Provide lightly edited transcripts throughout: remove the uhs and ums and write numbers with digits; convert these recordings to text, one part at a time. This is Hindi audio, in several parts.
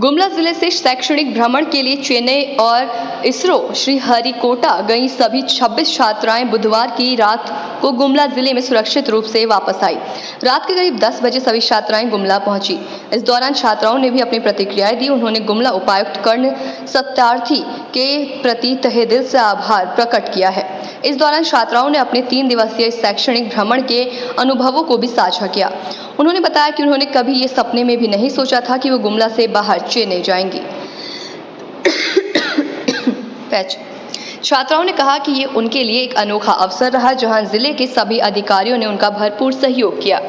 गुमला जिले से शैक्षणिक भ्रमण के लिए चेन्नई और इसरो श्रीहरिकोटा गई सभी 26 छात्राएं बुधवार की रात को गुमला जिले में सुरक्षित रूप से वापस आई। रात के करीब 10 बजे सभी छात्राएं गुमला पहुंची। इस दौरान छात्राओं ने भी अपनी प्रतिक्रियाएं दी। उन्होंने गुमला उपायुक्त कर्ण सत्यार्थी के प्रति तहे दिल से आभार प्रकट किया है। इस दौरान छात्राओं ने अपने 3 दिवसीय शैक्षणिक भ्रमण के अनुभवों को भी साझा किया। उन्होंने बताया कि उन्होंने कभी ये सपने में भी नहीं सोचा था कि वो गुमला से बाहर चेन्नई जाएंगी। छात्राओं ने कहा कि ये उनके लिए एक अनोखा अवसर रहा, जहां जिले के सभी अधिकारियों ने उनका भरपूर सहयोग किया।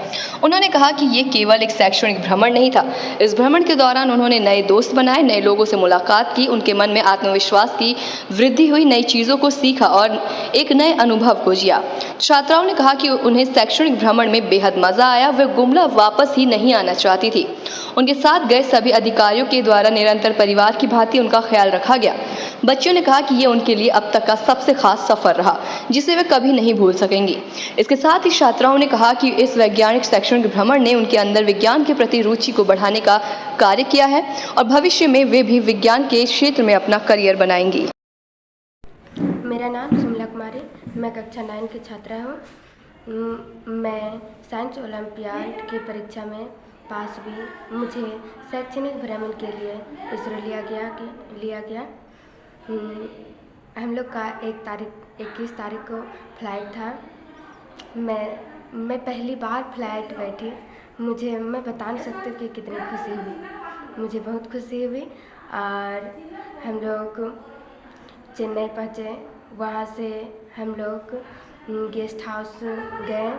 उन्होंने कहा कि ये केवल एक शैक्षणिक भ्रमण नहीं था। इस भ्रमण के दौरान उन्होंने नए दोस्त बनाए, नए लोगों से मुलाकात की, उनके मन में आत्मविश्वास की वृद्धि हुई, नई चीज़ों को सीखा और एक नए अनुभव को जिया। छात्राओं ने कहा कि उन्हें शैक्षणिक भ्रमण में बेहद मजा आया। वे गुमला वापस ही नहीं आना चाहती थी। उनके साथ गए सभी अधिकारियों के द्वारा निरंतर परिवार की भांति उनका ख्याल रखा गया। बच्चियों ने कहा कि ये उनके लिए अब तक का सबसे खास सफर रहा, जिसे वे कभी नहीं भूल सकेंगी। इसके साथ ही छात्राओं ने कहा कि इस वैज्ञानिक शैक्षणिक भ्रमण ने उनके अंदर विज्ञान के प्रति रुचि को बढ़ाने का कार्य किया है और भविष्य में वे भी विज्ञान के क्षेत्र में अपना करियर बनाएंगी। मेरा नाम सुमला कुमारी, मैं कक्षा 9 की छात्रा हूँ। मैं साइंस ओलंपियाड की परीक्षा में पास हुई। मुझे शैक्षणिक भ्रमण के लिए इसरो लिया गया। हम लोग का 21 तारीख को फ्लाइट था। मैं पहली बार फ्लाइट बैठी। मैं बता नहीं सकती कि कितनी खुशी हुई। मुझे बहुत खुशी हुई। और हम लोग चेन्नई पहुँचे। वहाँ से हम लोग गेस्ट हाउस गए।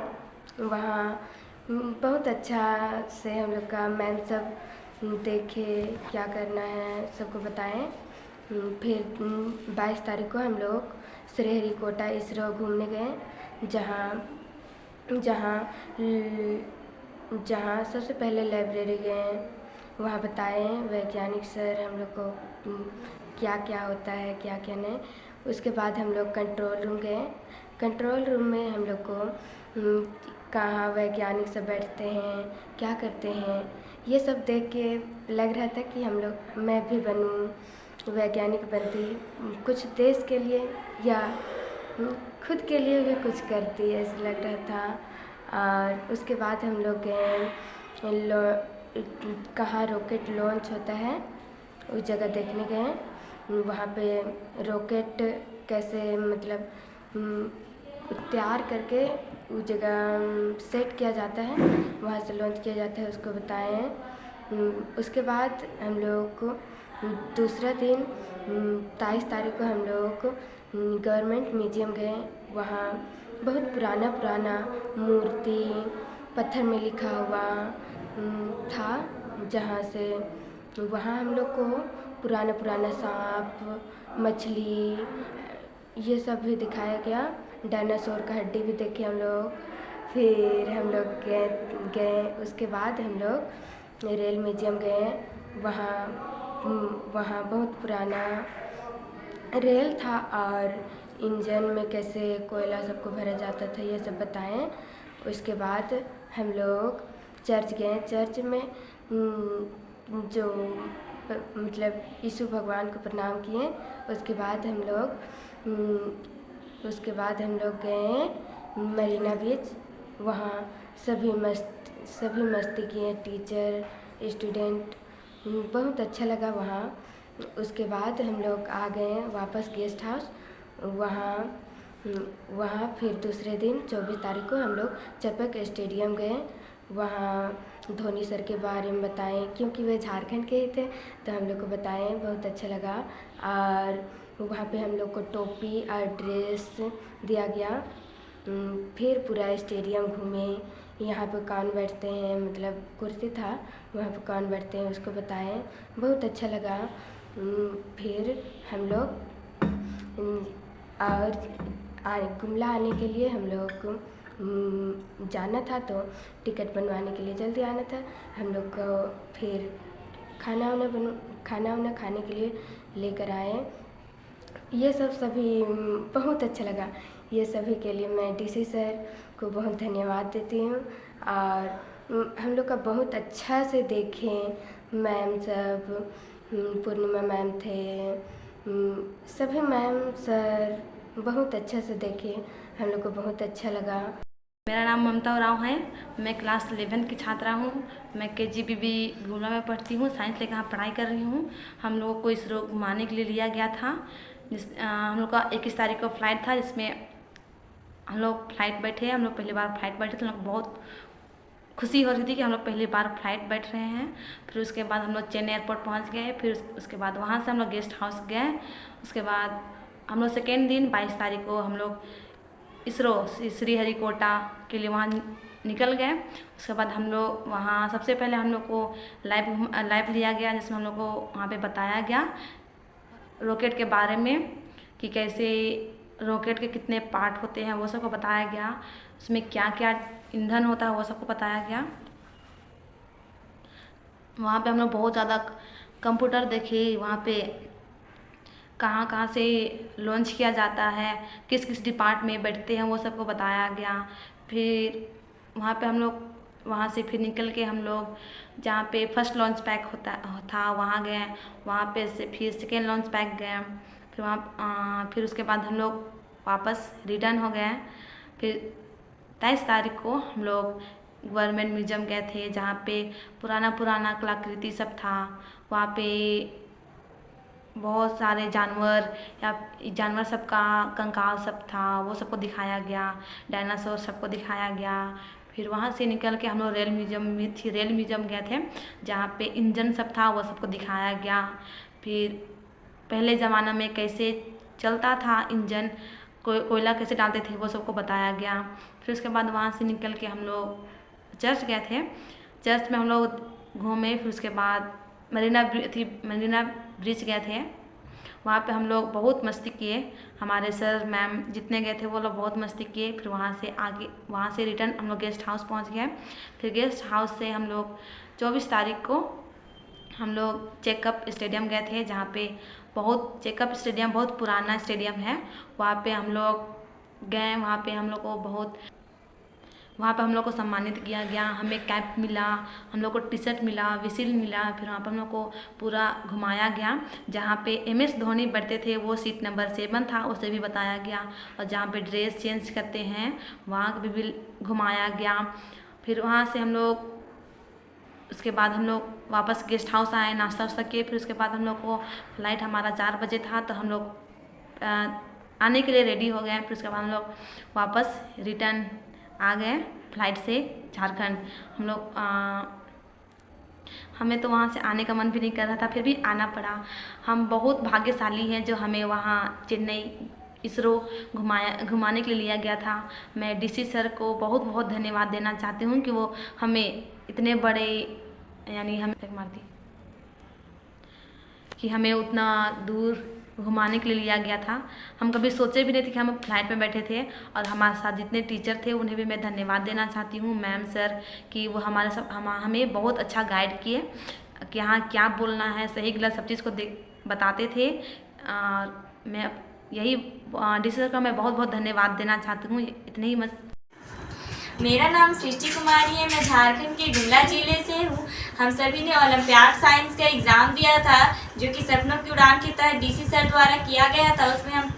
वहाँ बहुत अच्छा से हम लोग का मैम सब देखे, क्या करना है सबको बताएं। फिर 22 तारीख को हम लोग श्रीहरिकोटा इसरो घूमने गए, जहाँ सबसे पहले लाइब्रेरी गए। वहाँ बताएं वैज्ञानिक सर हम लोग को क्या क्या होता है, क्या क्या नहीं। उसके बाद हम लोग कंट्रोल रूम गए। कंट्रोल रूम में हम लोग को कहाँ वैज्ञानिक सब बैठते हैं, क्या करते हैं, ये सब देख के लग रहा था कि मैं भी बनूं, वैज्ञानिक बनती, कुछ देश के लिए या खुद के लिए भी कुछ करती, ऐसा लग रहा था। और उसके बाद हम लोग गए कहाँ रॉकेट लॉन्च होता है उस जगह देखने गए। वहाँ पे रॉकेट कैसे मतलब तैयार करके उस जगह सेट किया जाता है, वहाँ से लॉन्च किया जाता है, उसको बताएं। उसके बाद हम लोग को दूसरा दिन 23 तारीख को हम लोग गवर्नमेंट म्यूजियम गए। वहाँ बहुत पुराना मूर्ति पत्थर में लिखा हुआ था, जहाँ से वहाँ हम लोग को पुराना सांप, मछली, ये सब भी दिखाया गया। डायनासोर का हड्डी भी देखे हम लोग। फिर हम लोग गए। उसके बाद हम लोग रेल म्यूजियम गए। वहाँ बहुत पुराना रेल था और इंजन में कैसे कोयला सबको भरा जाता था, ये सब बताएं। उसके बाद हम लोग चर्च गए। चर्च में जो मतलब यीशु भगवान को प्रणाम किए। उसके बाद हम लोग गए मरीना बीच। वहाँ सभी मस्ती किए, टीचर, स्टूडेंट, बहुत अच्छा लगा वहाँ। उसके बाद हम लोग आ गए वापस गेस्ट हाउस। वहाँ फिर दूसरे दिन 24 तारीख को हम लोग चपक स्टेडियम गए। वहाँ धोनी सर के बारे में बताएं, क्योंकि वे झारखंड के ही थे, तो हम लोग को बताएं, बहुत अच्छा लगा। और वहाँ पे हम लोग को टोपी और ड्रेस दिया गया। फिर पूरा स्टेडियम घूमे। यहाँ पे कौन बैठते हैं, मतलब कुर्सी था, वहाँ पे कौन बैठते हैं उसको बताएं, बहुत अच्छा लगा। फिर हम लोग और गुमला आने के लिए हम लोग जाना था, तो टिकट बनवाने के लिए जल्दी आना था। हम लोग को फिर खाना वाना खाने के लिए लेकर आए। ये सब सभी बहुत अच्छा लगा। ये सभी के लिए मैं डीसी सर को बहुत धन्यवाद देती हूँ। और हम लोग का बहुत अच्छा से देखें, मैम सब पूर्णिमा मैम थे, सभी मैम सर बहुत अच्छे से देखे, हम लोग को बहुत अच्छा लगा। मेरा नाम ममता उरांव है। मैं क्लास 11 की छात्रा हूँ। मैं KGBB गुमला में पढ़ती हूँ, साइंस लेकर यहाँ पढ़ाई कर रही हूँ। हम लोगों को इसरो घुमाने के लिए लिया गया था। हम लोग का 21 तारीख को फ्लाइट था, जिसमें हम लोग फ्लाइट बैठे। हम लोग पहली बार फ्लाइट बैठे थे। हम लोग बहुत खुशी हो रही थी कि हम लोग पहली बार फ्लाइट बैठ रहे हैं। फिर उसके बाद हम लोग चेन्नई एयरपोर्ट पहुँच गए। फिर उसके बाद वहाँ से हम लोग गेस्ट हाउस गए। उसके बाद हम लोग सेकेंड दिन 22 तारीख को हम लोग इसरो श्रीहरिकोटा के लिए वहाँ निकल गए। उसके बाद हम लोग वहाँ सबसे पहले हम लोग को लाइव लिया गया, जिसमें हम लोग को वहाँ पे बताया गया रॉकेट के बारे में कि कैसे रॉकेट के कितने पार्ट होते हैं, वो सबको बताया गया। उसमें क्या क्या ईंधन होता है वो सबको बताया गया। वहाँ पे हम लोग बहुत ज़्यादा कंप्यूटर देखे। वहाँ पे कहाँ कहाँ से लॉन्च किया जाता है, किस किस डिपार्ट में बैठते हैं, वो सबको बताया गया। फिर वहाँ पे हम लोग वहाँ से फिर निकल के हम लोग जहाँ पे फर्स्ट लॉन्च पैक था वहाँ गए। वहाँ पे से फिर सेकेंड लॉन्च पैक गए। फिर वहाँ फिर उसके बाद हम लोग वापस रिटर्न हो गए। फिर 23 तारीख को हम लोग गवर्नमेंट म्यूजियम गए थे, जहाँ पे पुराना कलाकृति सब था। वहाँ पे बहुत सारे जानवर या जानवर सबका कंकाल सब था, वो सबको दिखाया गया। डायनासोर सबको दिखाया गया। फिर वहाँ से निकल के हम लोग रेल म्यूजियम गए थे, जहाँ पे इंजन सब था वो सबको दिखाया गया। फिर पहले ज़माना में कैसे चलता था इंजन, कोयला कैसे डालते थे, वो सबको बताया गया। फिर उसके बाद वहाँ से निकल के हम लोग चर्च गए थे। चर्च में हम लोग घूमे। फिर उसके बाद मरीना ब्रिज गए थे। वहाँ पे हम लोग बहुत मस्ती किए। हमारे सर मैम जितने गए थे वो लोग बहुत मस्ती किए। फिर वहाँ से रिटर्न हम लोग गेस्ट हाउस पहुँच गए। फिर गेस्ट हाउस से हम लोग 24 तारीख को हम लोग चेकअप स्टेडियम गए थे, जहाँ पे चेकअप स्टेडियम बहुत पुराना स्टेडियम है। वहाँ पे हम लोग गए। वहाँ पे हम लोग को सम्मानित किया गया। हमें कैप मिला, हम लोग को टी शर्ट मिला, विसिल मिला। फिर वहाँ पर हम लोग को पूरा घुमाया गया। जहाँ पे MS धोनी बैठते थे वो सीट नंबर 7 था, उसे भी बताया गया। और जहाँ पे ड्रेस चेंज करते हैं वहाँ भी घुमाया गया। फिर वहाँ से उसके बाद हम लोग वापस गेस्ट हाउस आए, नाश्ता वास्ता किए। फिर उसके बाद हम लोग को फ्लाइट हमारा 4 बजे था, तो हम लोग आने के लिए रेडी हो गए। फिर उसके बाद हम लोग वापस रिटर्न आ गए फ्लाइट से झारखंड। हमें तो वहाँ से आने का मन भी नहीं कर रहा था, फिर भी आना पड़ा। हम बहुत भाग्यशाली हैं जो हमें वहाँ चेन्नई इसरो घुमाने के लिए लिया गया था। मैं DC सर को बहुत बहुत धन्यवाद देना चाहती हूँ कि वो हमें इतने बड़े कि हमें उतना दूर घुमाने के लिए लिया गया था। हम कभी सोचे भी नहीं थे कि हम फ्लाइट में बैठे थे। और हमारे साथ जितने टीचर थे उन्हें भी मैं धन्यवाद देना चाहती हूँ, मैम सर, कि वो हमें बहुत अच्छा गाइड किए कि यहाँ क्या बोलना है, सही गलत सब चीज़ को बताते थे। मैं यही DC सर का मैं बहुत बहुत धन्यवाद देना चाहती हूँ। इतने ही मेरा नाम सृष्टि कुमारी है। मैं झारखंड के गुमला जिले से हूँ। हम सभी ने ओलंपियाड साइंस का एग्ज़ाम दिया था, जो कि सपनों की उड़ान के तहत DC सर द्वारा किया गया था। उसमें हम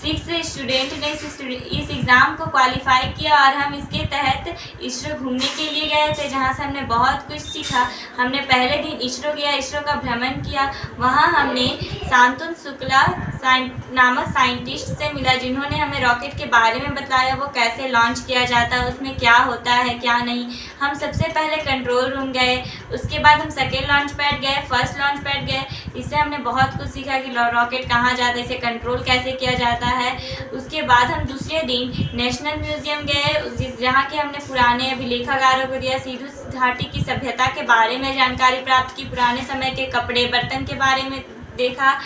26 स्टूडेंट ने इस एग्ज़ाम को क्वालिफाई किया और हम इसके तहत इसरो घूमने के लिए गए थे, जहाँ से हमने बहुत कुछ सीखा। हमने पहले दिन इसरो गया, इसरो का भ्रमण किया। वहाँ हमने शांतनु शुक्ला नामक साइंटिस्ट से मिला, जिन्होंने हमें रॉकेट के बारे में बताया, वो कैसे लॉन्च किया जाता है, उसमें क्या होता है क्या नहीं। हम सबसे पहले कंट्रोल रूम गए, उसके बाद हम सेकेंड लॉन्च पैड गए, फर्स्ट लॉन्च पैड गए। इससे हमने बहुत कुछ सीखा कि रॉकेट कहाँ जाता है, इसे कंट्रोल कैसे किया जाता है। उसके बाद हम दूसरे दिन नेशनल म्यूजियम गए, जहाँ के हमने पुराने अभिलेखागारों को दिया, सिंधु घाटी की सभ्यता के बारे में जानकारी प्राप्त की, पुराने समय के कपड़े बर्तन के बारे में देखा।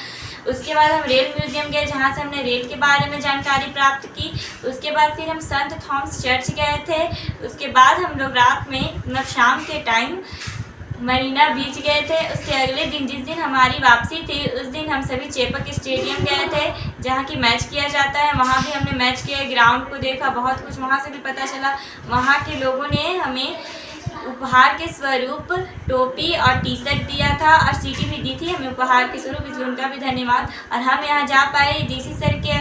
उसके बाद हम रेल म्यूजियम गए, जहाँ से हमने रेल के बारे में जानकारी प्राप्त की। उसके बाद फिर हम संत थॉमस चर्च गए थे। उसके बाद हम लोग रात में शाम के टाइम मरीना बीच गए थे। उसके अगले दिन जिस दिन हमारी वापसी थी, उस दिन हम सभी चेपक स्टेडियम गए थे, जहाँ की मैच किया जाता है। वहाँ भी हमने मैच किया, ग्राउंड को देखा, बहुत कुछ वहाँ से भी पता चला। वहाँ के लोगों ने हमें उपहार के स्वरूप टोपी और टी शर्ट दिया था और सीटी भी दी थी हमें उपहार के स्वरूप, इसलिए उनका भी धन्यवाद। और हम यहाँ जा पाए डीसी सर के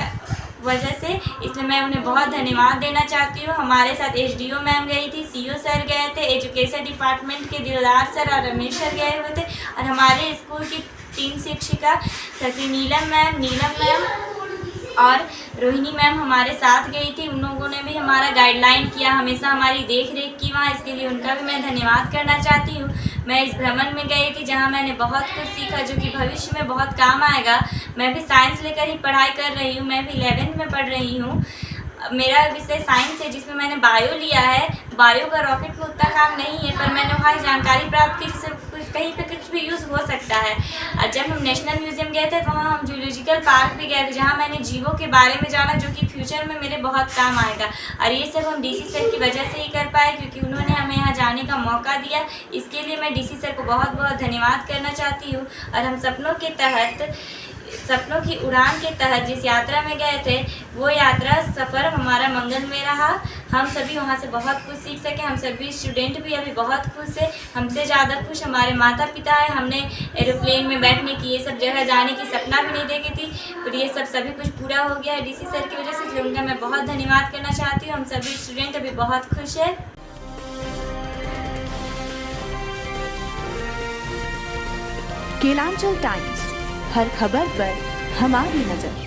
वजह से, इसलिए मैं उन्हें बहुत धन्यवाद देना चाहती हूँ। हमारे साथ एसडीओ मैम गई थी, सीओ सर गए थे, एजुकेशन डिपार्टमेंट के दिलदार सर और रमेश सर गए हुए थे और हमारे स्कूल की 3 शिक्षिका शशि नीलम मैम और रोहिणी मैम हमारे साथ गई थी। उन लोगों ने भी हमारा गाइडलाइन किया, हमेशा हमारी देख रेख की वहाँ, इसके लिए उनका भी मैं धन्यवाद करना चाहती हूँ। मैं इस भ्रमण में गई थी जहाँ मैंने बहुत कुछ सीखा जो कि भविष्य में बहुत काम आएगा। मैं भी साइंस लेकर ही पढ़ाई कर रही हूँ, मैं भी 11th में पढ़ रही हूँ। मेरा विषय साइंस है जिसमें मैंने बायो लिया है। बायो का रॉकेट में उतना काम नहीं है, पर मैंने वहाँ जानकारी प्राप्त की जिससे कुछ कहीं पे कुछ भी यूज़ हो सकता है। और जब हम नेशनल म्यूजियम गए थे तो वहाँ हम जूलॉजिकल पार्क भी गए थे जहाँ मैंने जीवों के बारे में जाना जो कि फ्यूचर में मेरे बहुत काम आएगा। और ये सब हम डीसी सर की वजह से ही कर पाए क्योंकि उन्होंने हमें यहाँ जाने का मौका दिया। इसके लिए मैं डीसी सर को बहुत बहुत धन्यवाद करना चाहती हूँ। और हम सपनों की उड़ान के तहत जिस यात्रा में गए थे वो यात्रा सफ़र हमारा मंगलमय रहा। हम सभी वहाँ से बहुत कुछ सीख सके। हम सभी स्टूडेंट भी अभी बहुत खुश है, हमसे ज़्यादा खुश हमारे माता पिता है। हमने एरोप्लेन में बैठने की, ये सब जगह जाने की सपना भी नहीं देखी थी, पर ये सब सभी कुछ पूरा हो गया है डीसी सर की वजह से, इसलिए उनका मैं बहुत धन्यवाद करना चाहती हूँ। हम सभी स्टूडेंट अभी बहुत खुश है। केलांचल टाइम्स, हर खबर पर हमारी नजर।